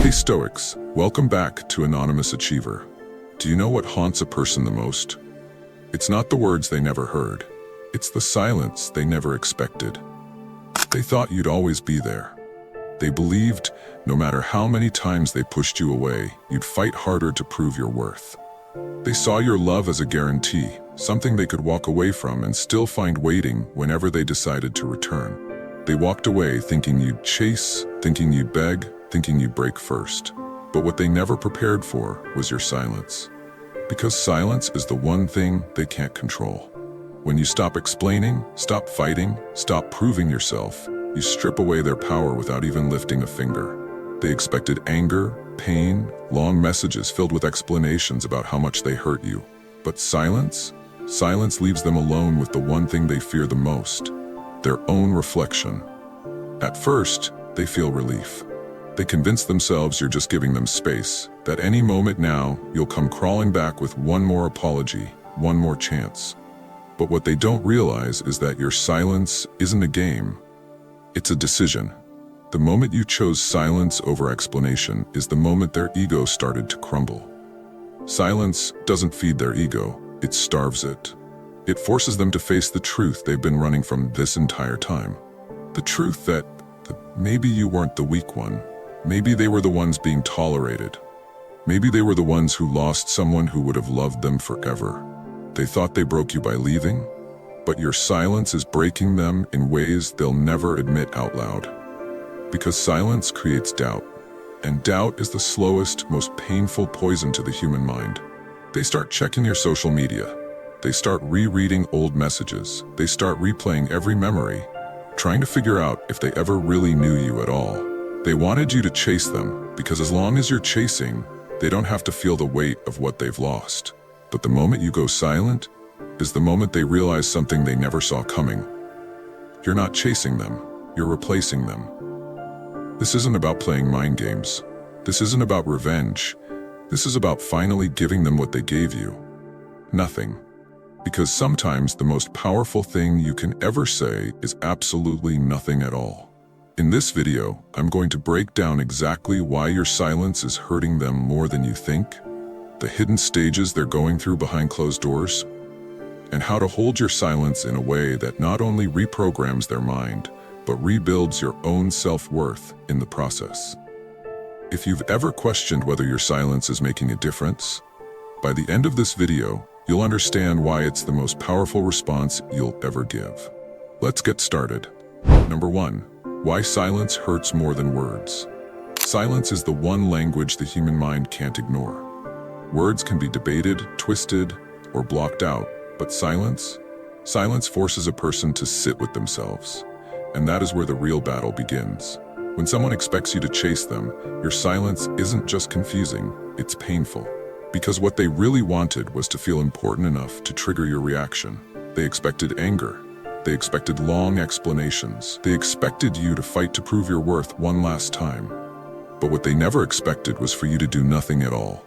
Hey Stoics, welcome back to Anonymous Achiever. Do you know what haunts a person the most? It's not the words they never heard. It's the silence they never expected. They thought you'd always be there. They believed, no matter how many times they pushed you away, you'd fight harder to prove your worth. They saw your love as a guarantee, something they could walk away from and still find waiting whenever they decided to return. They walked away thinking you'd chase, thinking you'd beg, thinking you'd break first. But what they never prepared for was your silence. Because silence is the one thing they can't control. When you stop explaining, stop fighting, stop proving yourself, you strip away their power without even lifting a finger. They expected anger, pain, long messages filled with explanations about how much they hurt you. But silence leaves them alone with the one thing they fear the most, their own reflection. At first, they feel relief. They convince themselves you're just giving them space, that any moment now, you'll come crawling back with one more apology, one more chance. But what they don't realize is that your silence isn't a game. It's a decision. The moment you chose silence over explanation is the moment their ego started to crumble. Silence doesn't feed their ego, it starves it. It forces them to face the truth they've been running from this entire time. The truth that maybe you weren't the weak one. Maybe they were the ones being tolerated. Maybe they were the ones who lost someone who would have loved them forever. They thought they broke you by leaving, but your silence is breaking them in ways they'll never admit out loud. Because silence creates doubt, and doubt is the slowest, most painful poison to the human mind. They start checking your social media. They start rereading old messages. They start replaying every memory, trying to figure out if they ever really knew you at all. They wanted you to chase them, because as long as you're chasing, they don't have to feel the weight of what they've lost. But the moment you go silent is the moment they realize something they never saw coming. You're not chasing them, you're replacing them. This isn't about playing mind games. This isn't about revenge. This is about finally giving them what they gave you. Nothing. Because sometimes the most powerful thing you can ever say is absolutely nothing at all. In this video, I'm going to break down exactly why your silence is hurting them more than you think, the hidden stages they're going through behind closed doors, and how to hold your silence in a way that not only reprograms their mind, but rebuilds your own self-worth in the process. If you've ever questioned whether your silence is making a difference, by the end of this video, you'll understand why it's the most powerful response you'll ever give. Let's get started. Number 1. Why silence hurts more than words. Silence is the one language the human mind can't ignore. Words can be debated, twisted, or blocked out, but silence forces a person to sit with themselves. And that is where the real battle begins. When someone expects you to chase them, your silence isn't just confusing, it's painful. Because what they really wanted was to feel important enough to trigger your reaction. They expected anger. They expected long explanations. They expected you to fight to prove your worth one last time. But what they never expected was for you to do nothing at all.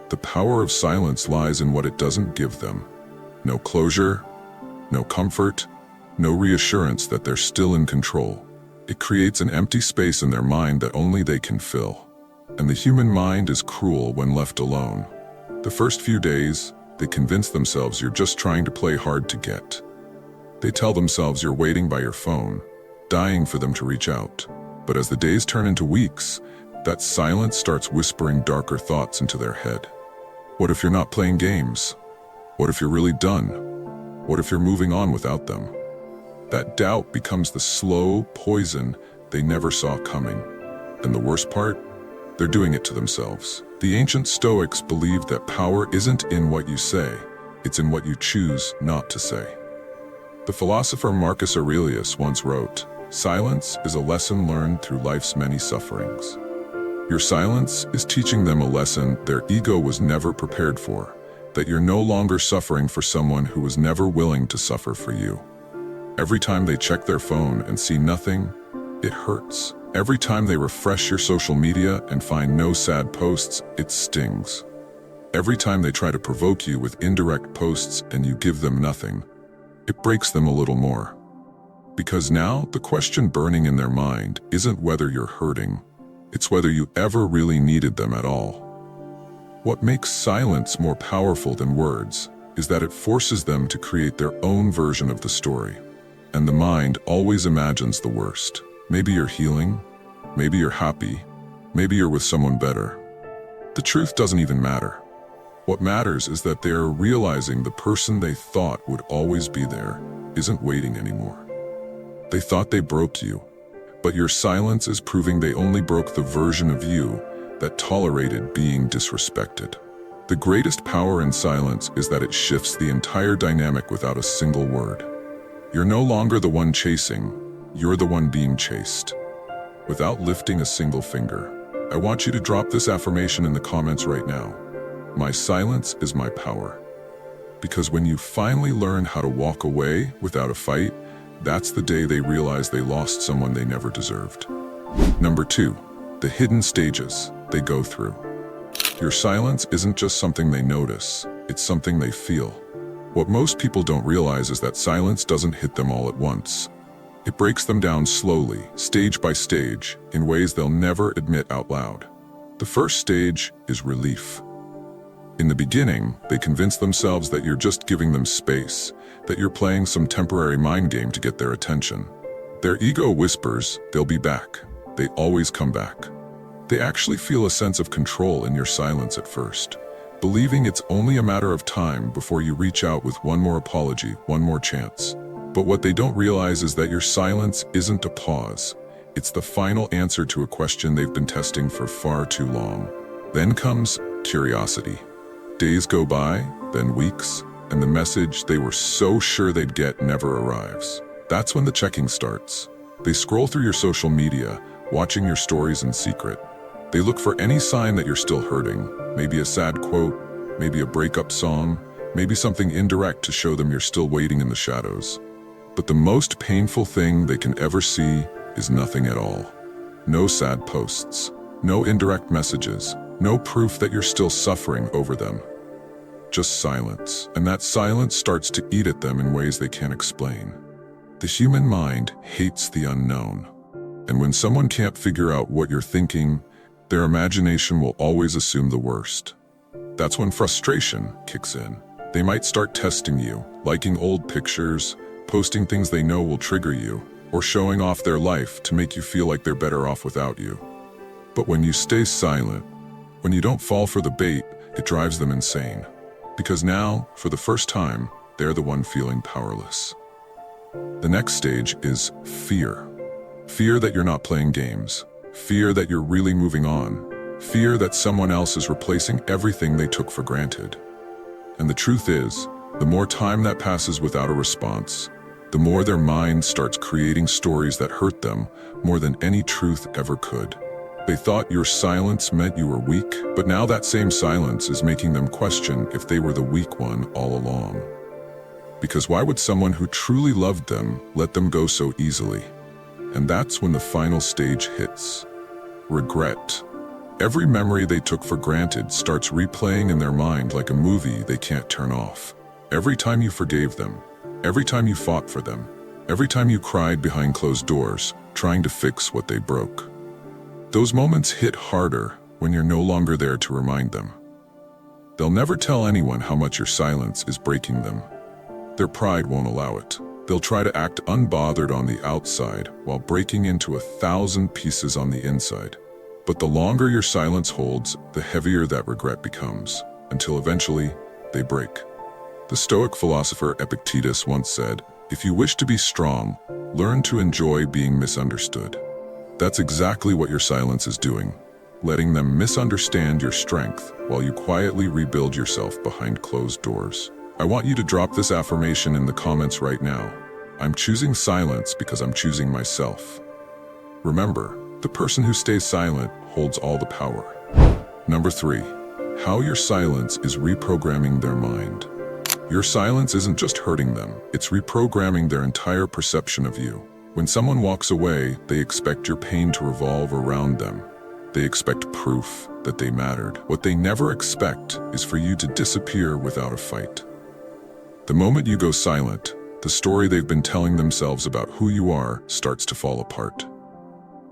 The power of silence lies in what it doesn't give them. No closure, no comfort, no reassurance that they're still in control. It creates an empty space in their mind that only they can fill. And the human mind is cruel when left alone. The first few days, they convince themselves you're just trying to play hard to get. They tell themselves you're waiting by your phone, dying for them to reach out. But as the days turn into weeks, that silence starts whispering darker thoughts into their head. What if you're not playing games? What if you're really done? What if you're moving on without them? That doubt becomes the slow poison they never saw coming. And the worst part? They're doing it to themselves. The ancient Stoics believed that power isn't in what you say, it's in what you choose not to say. The philosopher Marcus Aurelius once wrote, "Silence is a lesson learned through life's many sufferings." Your silence is teaching them a lesson their ego was never prepared for, that you're no longer suffering for someone who was never willing to suffer for you. Every time they check their phone and see nothing, it hurts. Every time they refresh your social media and find no sad posts, it stings. Every time they try to provoke you with indirect posts and you give them nothing, it breaks them a little more. Because now the question burning in their mind isn't whether you're hurting, It's whether you ever really needed them at all. What makes silence more powerful than words is that it forces them to create their own version of the story. And the mind always imagines the worst. Maybe you're healing, maybe you're happy, maybe you're with someone better. The truth doesn't even matter. What matters is that they are realizing the person they thought would always be there isn't waiting anymore. They thought they broke you, but your silence is proving they only broke the version of you that tolerated being disrespected. The greatest power in silence is that it shifts the entire dynamic without a single word. You're no longer the one chasing, you're the one being chased. Without lifting a single finger, I want you to drop this affirmation in the comments right now. My silence is my power. Because when you finally learn how to walk away without a fight, that's the day they realize they lost someone they never deserved. Number 2, the hidden stages they go through. Your silence isn't just something they notice, it's something they feel. What most people don't realize is that silence doesn't hit them all at once. It breaks them down slowly, stage by stage, in ways they'll never admit out loud. The first stage is relief. In the beginning, they convince themselves that you're just giving them space, that you're playing some temporary mind game to get their attention. Their ego whispers, they'll be back. They always come back. They actually feel a sense of control in your silence at first, believing it's only a matter of time before you reach out with one more apology, one more chance. But what they don't realize is that your silence isn't a pause. It's the final answer to a question they've been testing for far too long. Then comes curiosity. Days go by, then weeks, and the message they were so sure they'd get never arrives. That's when the checking starts. They scroll through your social media, watching your stories in secret. They look for any sign that you're still hurting, maybe a sad quote, maybe a breakup song, maybe something indirect to show them you're still waiting in the shadows. But the most painful thing they can ever see is nothing at all. No sad posts, no indirect messages, no proof that you're still suffering over them. Just silence, and that silence starts to eat at them in ways they can't explain. The human mind hates the unknown, and when someone can't figure out what you're thinking, their imagination will always assume the worst. That's when frustration kicks in. They might start testing you, liking old pictures, posting things they know will trigger you, or showing off their life to make you feel like they're better off without you. But when you stay silent, when you don't fall for the bait, it drives them insane. Because now, for the first time, they're the one feeling powerless. The next stage is fear. Fear that you're not playing games. Fear that you're really moving on. Fear that someone else is replacing everything they took for granted. And the truth is, the more time that passes without a response, the more their mind starts creating stories that hurt them more than any truth ever could. They thought your silence meant you were weak, but now that same silence is making them question if they were the weak one all along. Because why would someone who truly loved them let them go so easily? And that's when the final stage hits. Regret. Every memory they took for granted starts replaying in their mind like a movie they can't turn off. Every time you forgave them, every time you fought for them, every time you cried behind closed doors, trying to fix what they broke. Those moments hit harder when you're no longer there to remind them. They'll never tell anyone how much your silence is breaking them. Their pride won't allow it. They'll try to act unbothered on the outside while breaking into 1,000 pieces on the inside. But the longer your silence holds, the heavier that regret becomes, until eventually they break. The Stoic philosopher Epictetus once said, "If you wish to be strong, learn to enjoy being misunderstood." That's exactly what your silence is doing, letting them misunderstand your strength while you quietly rebuild yourself behind closed doors. I want you to drop this affirmation in the comments right now. I'm choosing silence because I'm choosing myself. Remember, the person who stays silent holds all the power. Number 3, how your silence is reprogramming their mind. Your silence isn't just hurting them, it's reprogramming their entire perception of you. When someone walks away, they expect your pain to revolve around them. They expect proof that they mattered. What they never expect is for you to disappear without a fight. The moment you go silent, the story they've been telling themselves about who you are starts to fall apart.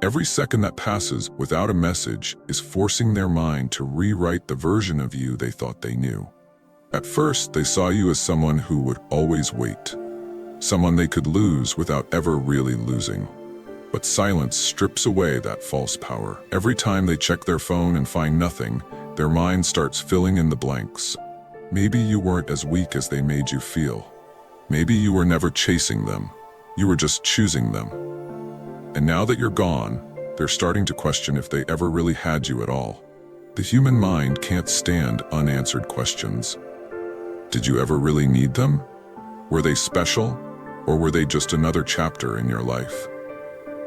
Every second that passes without a message is forcing their mind to rewrite the version of you they thought they knew. At first, they saw you as someone who would always wait, someone they could lose without ever really losing. But silence strips away that false power. Every time they check their phone and find nothing, their mind starts filling in the blanks. Maybe you weren't as weak as they made you feel. Maybe you were never chasing them. You were just choosing them. And now that you're gone, they're starting to question if they ever really had you at all. The human mind can't stand unanswered questions. Did you ever really need them? Were they special, or were they just another chapter in your life?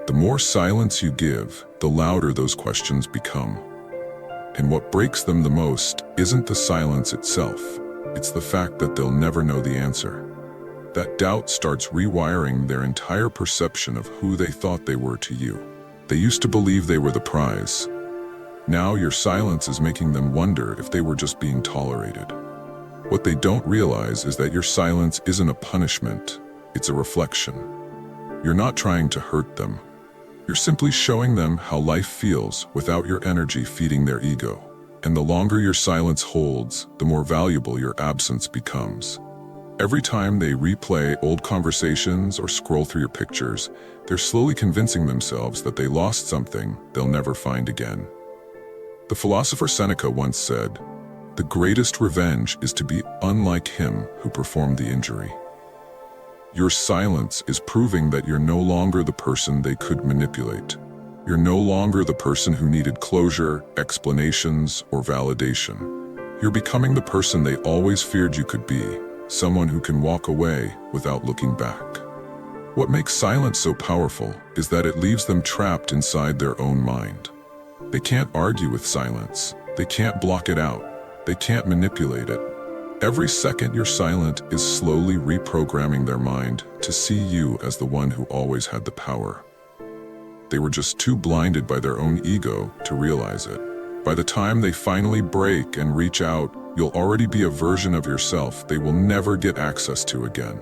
The more silence you give, the louder those questions become. And what breaks them the most isn't the silence itself, it's the fact that they'll never know the answer. That doubt starts rewiring their entire perception of who they thought they were to you. They used to believe they were the prize. Now your silence is making them wonder if they were just being tolerated. What they don't realize is that your silence isn't a punishment, it's a reflection. You're not trying to hurt them. You're simply showing them how life feels without your energy feeding their ego. And the longer your silence holds, the more valuable your absence becomes. Every time they replay old conversations or scroll through your pictures, they're slowly convincing themselves that they lost something they'll never find again. The philosopher Seneca once said, "The greatest revenge is to be unlike him who performed the injury." Your silence is proving that you're no longer the person they could manipulate. You're no longer the person who needed closure, explanations, or validation. You're becoming the person they always feared you could be, someone who can walk away without looking back. What makes silence so powerful is that it leaves them trapped inside their own mind. They can't argue with silence. They can't block it out. They can't manipulate it. Every second you're silent is slowly reprogramming their mind to see you as the one who always had the power. They were just too blinded by their own ego to realize it. By the time they finally break and reach out, you'll already be a version of yourself they will never get access to again.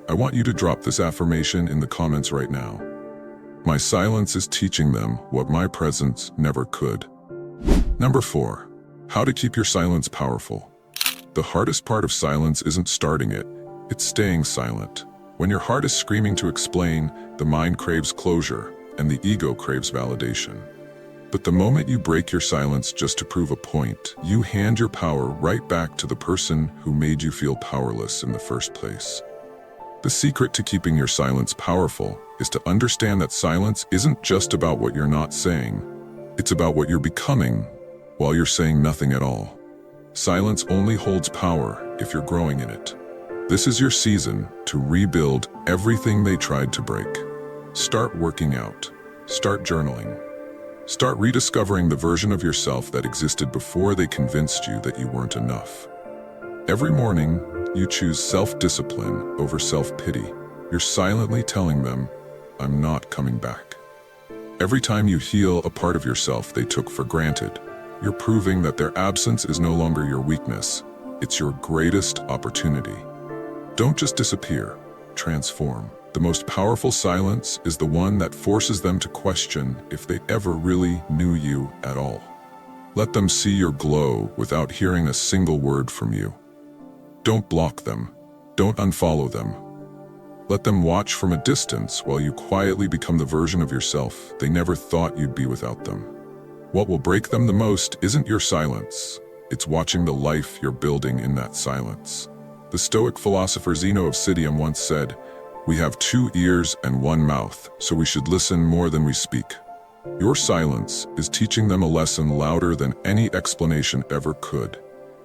I want you to drop this affirmation in the comments right now. My silence is teaching them what my presence never could. Number 4. How to keep your silence powerful. The hardest part of silence isn't starting it, it's staying silent. When your heart is screaming to explain, the mind craves closure, and the ego craves validation. But the moment you break your silence just to prove a point, you hand your power right back to the person who made you feel powerless in the first place. The secret to keeping your silence powerful is to understand that silence isn't just about what you're not saying, it's about what you're becoming while you're saying nothing at all. Silence only holds power if you're growing in it. This is your season to rebuild everything they tried to break. Start working out. Start journaling. Start rediscovering the version of yourself that existed before they convinced you that you weren't enough. Every morning, you choose self-discipline over self-pity. You're silently telling them, "I'm not coming back." Every time you heal a part of yourself they took for granted, you're proving that their absence is no longer your weakness, it's your greatest opportunity. Don't just disappear, transform. The most powerful silence is the one that forces them to question if they ever really knew you at all. Let them see your glow without hearing a single word from you. Don't block them. Don't unfollow them. Let them watch from a distance while you quietly become the version of yourself they never thought you'd be without them. What will break them the most isn't your silence. It's watching the life you're building in that silence. The Stoic philosopher Zeno of Citium once said, "We have 2 ears and 1 mouth, so we should listen more than we speak." Your silence is teaching them a lesson louder than any explanation ever could.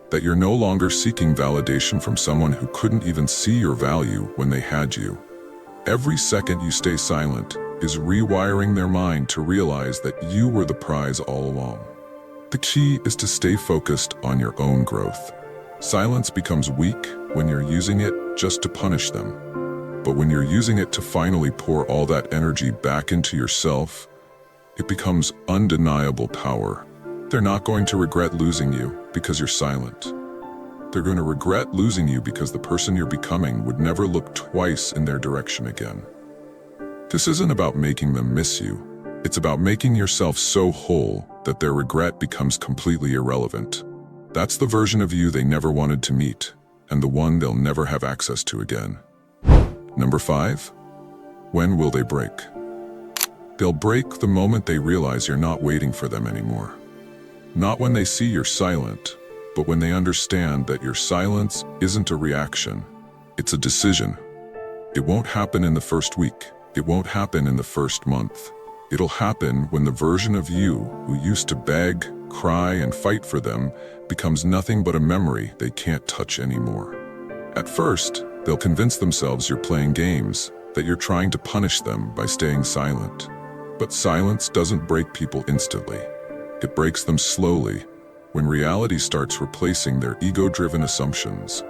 That you're no longer seeking validation from someone who couldn't even see your value when they had you. Every second you stay silent is rewiring their mind to realize that you were the prize all along. The key is to stay focused on your own growth. Silence becomes weak when you're using it just to punish them. But when you're using it to finally pour all that energy back into yourself, it becomes undeniable power. They're not going to regret losing you because you're silent. They're going to regret losing you because the person you're becoming would never look twice in their direction again. This isn't about making them miss you. It's about making yourself so whole that their regret becomes completely irrelevant. That's the version of you they never wanted to meet, and the one they'll never have access to again. Number 5. When will they break? They'll break the moment they realize you're not waiting for them anymore. Not when they see you're silent, but when they understand that your silence isn't a reaction, it's a decision. It won't happen in the first week. It won't happen in the first month. It'll happen when the version of you who used to beg, cry, and fight for them becomes nothing but a memory they can't touch anymore. At first, they'll convince themselves you're playing games, that you're trying to punish them by staying silent. But silence doesn't break people instantly. It breaks them slowly, when reality starts replacing their ego-driven assumptions.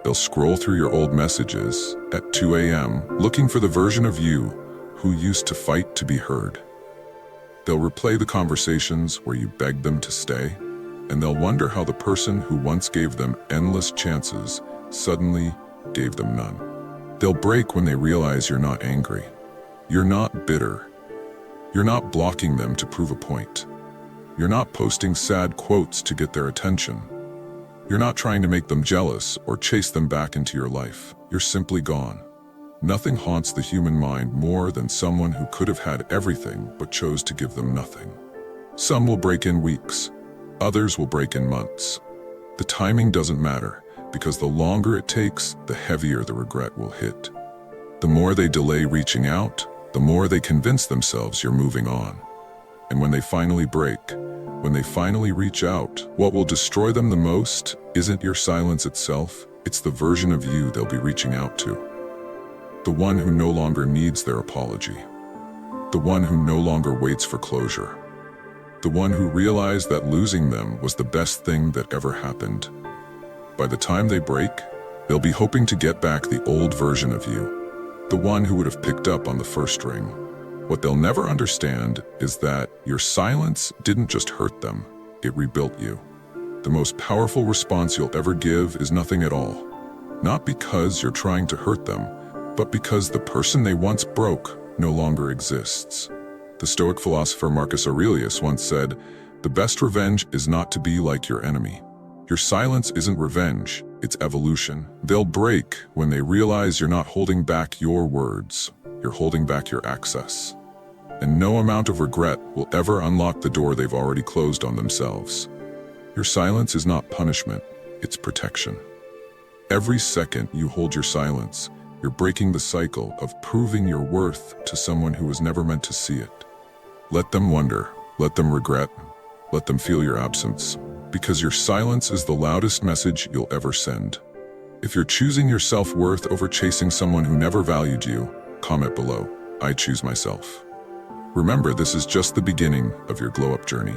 They'll scroll through your old messages at 2 a.m. looking for the version of you who used to fight to be heard. They'll replay the conversations where you begged them to stay, and they'll wonder how the person who once gave them endless chances suddenly gave them none. They'll break when they realize you're not angry. You're not bitter. You're not blocking them to prove a point. You're not posting sad quotes to get their attention. You're not trying to make them jealous or chase them back into your life. You're simply gone. Nothing haunts the human mind more than someone who could have had everything but chose to give them nothing. Some will break in weeks. Others will break in months. The timing doesn't matter, because the longer it takes, the heavier the regret will hit. The more they delay reaching out, the more they convince themselves you're moving on. And when they finally break, when they finally reach out, what will destroy them the most isn't your silence itself, it's the version of you they'll be reaching out to. The one who no longer needs their apology. The one who no longer waits for closure. The one who realized that losing them was the best thing that ever happened. By the time they break, they'll be hoping to get back the old version of you, the one who would have picked up on the first ring. What they'll never understand is that your silence didn't just hurt them, it rebuilt you. The most powerful response you'll ever give is nothing at all. Not because you're trying to hurt them, but because the person they once broke no longer exists. The Stoic philosopher Marcus Aurelius once said, "The best revenge is not to be like your enemy." Your silence isn't revenge, it's evolution. They'll break when they realize you're not holding back your words, you're holding back your access. And no amount of regret will ever unlock the door they've already closed on themselves. Your silence is not punishment, it's protection. Every second you hold your silence, you're breaking the cycle of proving your worth to someone who was never meant to see it. Let them wonder, let them regret, let them feel your absence, because your silence is the loudest message you'll ever send. If you're choosing your self-worth over chasing someone who never valued you, comment below, "I choose myself." Remember, this is just the beginning of your glow-up journey.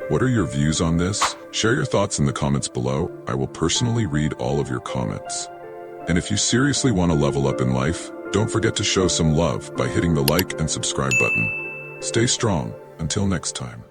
What are your views on this? Share your thoughts in the comments below. I will personally read all of your comments. And if you seriously want to level up in life, don't forget to show some love by hitting the like and subscribe button. Stay strong. Until next time.